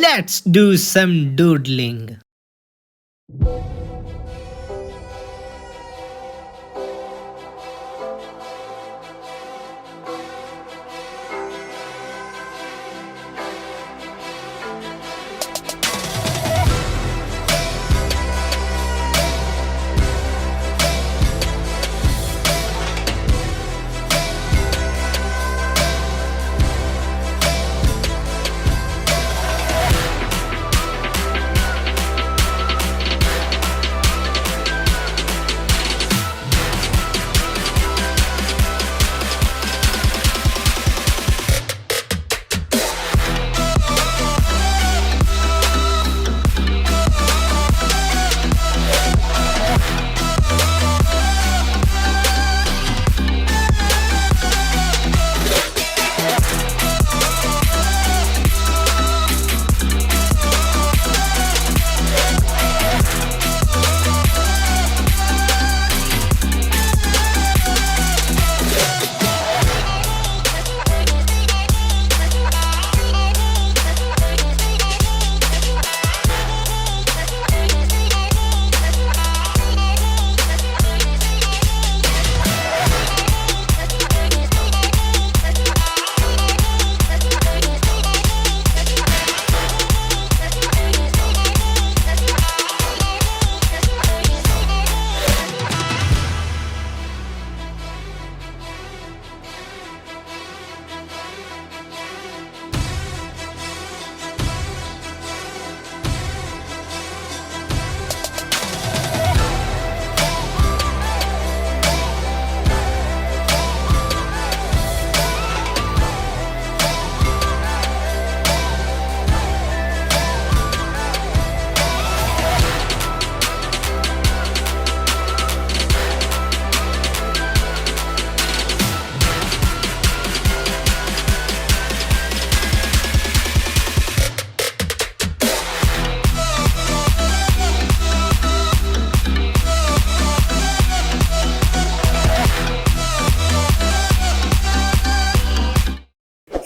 Let's do some doodling.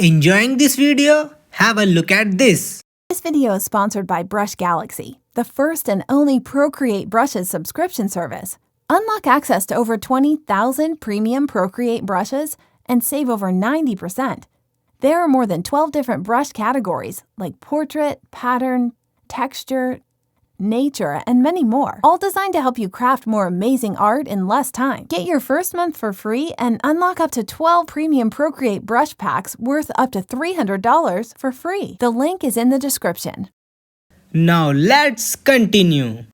Enjoying this video? Have a look at this. This video is sponsored by Brush Galaxy, the first and only Procreate brushes subscription service. Unlock access to over 20,000 premium Procreate brushes and save over 90%. There are more than 12 different brush categories like portrait, pattern, texture, nature, and many more, all designed to help you craft more amazing art in less time. Get your first month for free and unlock up to 12 premium Procreate brush packs worth up to $300 for free. The link is in the description. Now let's continue.